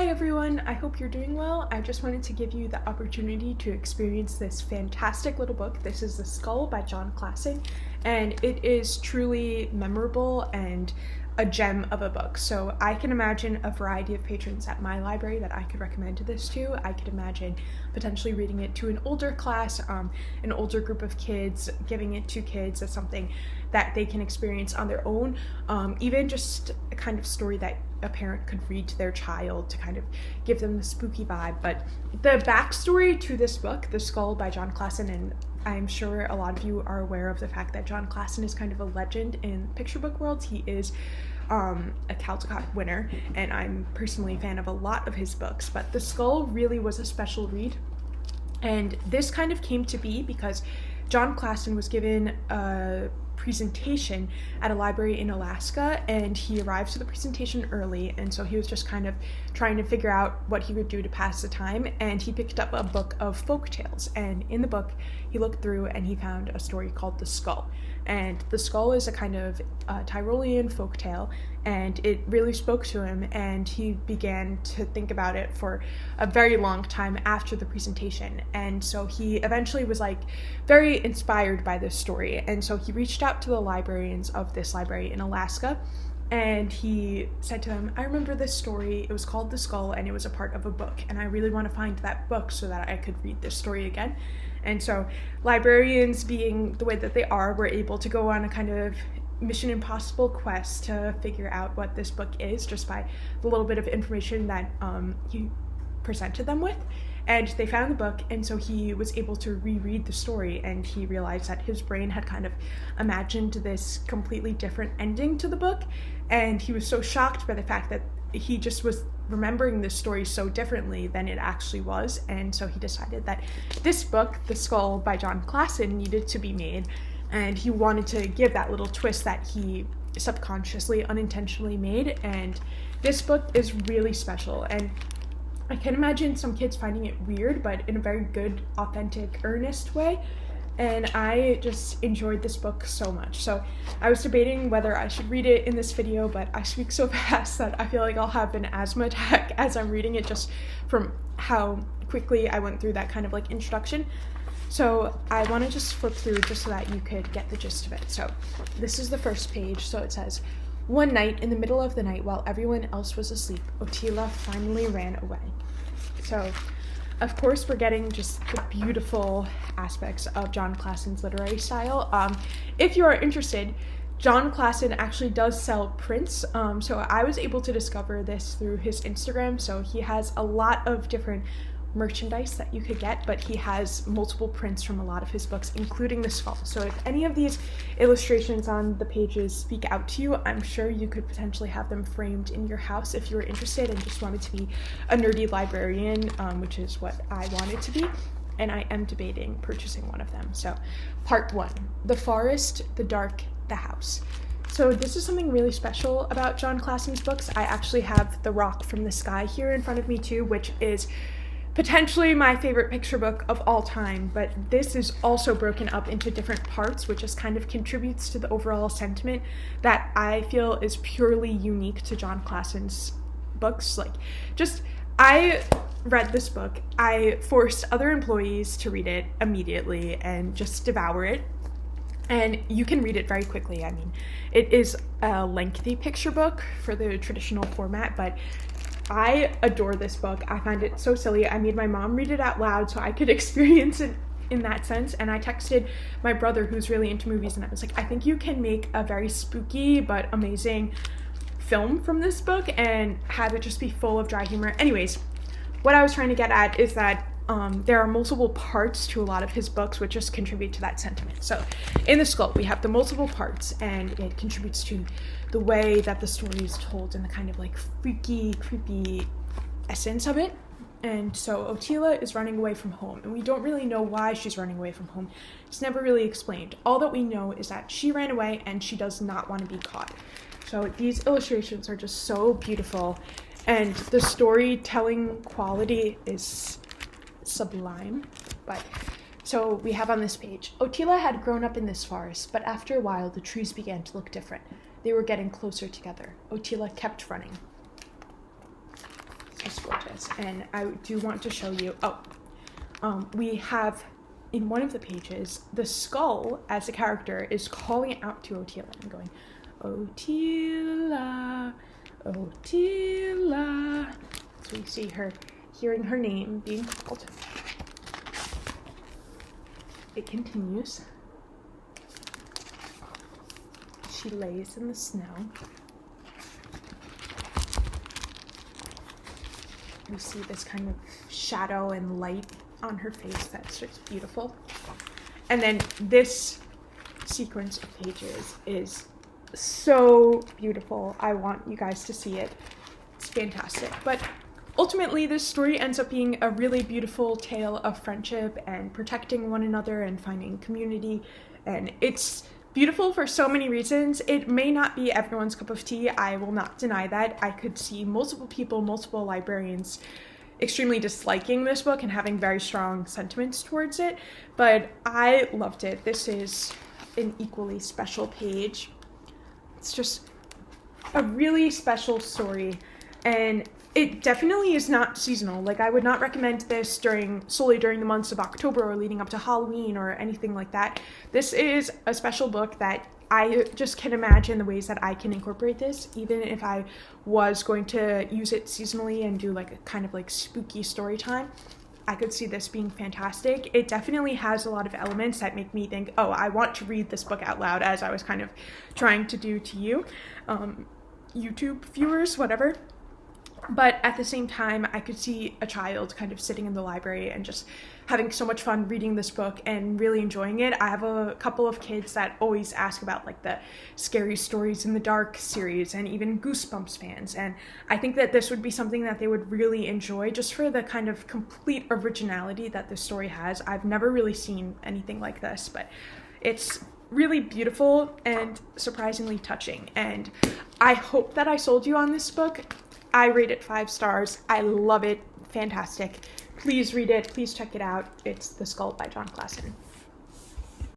everyone, I hope you're doing well. I just wanted to give you the opportunity to experience this fantastic little book. This is The Skull by Jon Klassen, and it is truly memorable and a gem of a book. So I can imagine a variety of patrons at my library that I could recommend this to. I could imagine potentially reading it to an older class, an older group of kids, giving it to kids as something that they can experience on their own, even just a kind of story that a parent could read to their child to kind of give them the spooky vibe. But the backstory to this book, The Skull by Jon Klassen, and I'm sure a lot of you are aware of the fact that Jon Klassen is kind of a legend in picture book worlds. He is a Caldecott winner, and I'm personally a fan of a lot of his books, but The Skull really was a special read. And this kind of came to be because Jon Klassen was given a presentation at a library in Alaska, and he arrived to the presentation early, and so he was just kind of trying to figure out what he would do to pass the time, and he picked up a book of folk tales, and in the book he looked through and he found a story called The Skull. And The Skull is a kind of Tyrolean folk tale, and it really spoke to him, and he began to think about it for a very long time after the presentation. And so he eventually was like very inspired by this story, and so he reached out to the librarians of this library in Alaska, and he said to them, I remember this story, it was called The Skull, and it was a part of a book, and I really want to find that book so that I could read this story again. And so librarians, being the way that they are, were able to go on a kind of Mission Impossible quest to figure out what this book is just by the little bit of information that he presented them with. And they found the book, and so he was able to reread the story, and he realized that his brain had kind of imagined this completely different ending to the book, and he was so shocked by the fact that he just was remembering this story so differently than it actually was. And so he decided that this book, The Skull by Jon Klassen, needed to be made, and he wanted to give that little twist that he subconsciously, unintentionally made. And this book is really special, and I can imagine some kids finding it weird, but in a very good, authentic, earnest way. And I just enjoyed this book so much. So I was debating whether I should read it in this video, but I speak so fast that I feel like I'll have an asthma attack as I'm reading it, just from how quickly I went through that kind of like introduction. So I want to just flip through just so that you could get the gist of it. So this is the first page. So it says, one night, in the middle of the night, while everyone else was asleep, Ottila finally ran away. So, of course, we're getting just the beautiful aspects of Jon Klassen's literary style. If you are interested, Jon Klassen actually does sell prints. So I was able to discover this through his Instagram. So he has a lot of different merchandise that you could get, but he has multiple prints from a lot of his books, including The Skull. So if any of these illustrations on the pages speak out to you, I'm sure you could potentially have them framed in your house if you were interested and just wanted to be a nerdy librarian, which is what I wanted to be. And I am debating purchasing one of them. So part one, the forest, the dark, the house. So this is something really special about Jon Klassen's books. I actually have The Rock from the Sky here in front of me too, which is potentially my favorite picture book of all time, but this is also broken up into different parts, which just kind of contributes to the overall sentiment that I feel is purely unique to Jon Klassen's books. I read this book, I forced other employees to read it immediately and just devour it, and you can read it very quickly. I mean, it is a lengthy picture book for the traditional format, but I adore this book. I find it so silly. I made my mom read it out loud so I could experience it in that sense, and I texted my brother, who's really into movies, and I was like, I think you can make a very spooky but amazing film from this book and have it just be full of dry humor. Anyways, what I was trying to get at is that there are multiple parts to a lot of his books which just contribute to that sentiment. So in The Skull, we have the multiple parts, and it contributes to the way that the story is told and the kind of like freaky, creepy essence of it. And so Ottila is running away from home, and we don't really know why she's running away from home. It's never really explained. All that we know is that she ran away and she does not want to be caught. So these illustrations are just so beautiful, and the storytelling quality is sublime. But so we have on this page, Ottila had grown up in this forest, but after a while the trees began to look different. They were getting closer together. Ottila kept running. So scroll this, and I do want to show you. We have in one of the pages the skull as a character is calling out to Otila and going, Otila, Otila. So you see her hearing her name being called. It continues. She lays in the snow. We see this kind of shadow and light on her face that's just beautiful. And then this sequence of pages is so beautiful. I want you guys to see it. It's fantastic. But ultimately, this story ends up being a really beautiful tale of friendship and protecting one another and finding community. And it's beautiful for so many reasons. It may not be everyone's cup of tea. I will not deny that. I could see multiple people, multiple librarians extremely disliking this book and having very strong sentiments towards it, but I loved it. This is an equally special page. It's just a really special story, and it definitely is not seasonal. Like, I would not recommend this solely during the months of October or leading up to Halloween or anything like that. This is a special book that I just can imagine the ways that I can incorporate this, even if I was going to use it seasonally and do like a kind of like spooky story time. I could see this being fantastic. It definitely has a lot of elements that make me think, oh, I want to read this book out loud, as I was kind of trying to do to you, YouTube viewers, whatever. But at the same time, I could see a child kind of sitting in the library and just having so much fun reading this book and really enjoying it. I have a couple of kids that always ask about like the Scary Stories in the Dark series and even Goosebumps fans. And I think that this would be something that they would really enjoy just for the kind of complete originality that this story has. I've never really seen anything like this, but it's really beautiful and surprisingly touching. And I hope that I sold you on this book. I rate it 5 stars. I love it. Fantastic. Please read it. Please check it out. It's The Skull by Jon Klassen.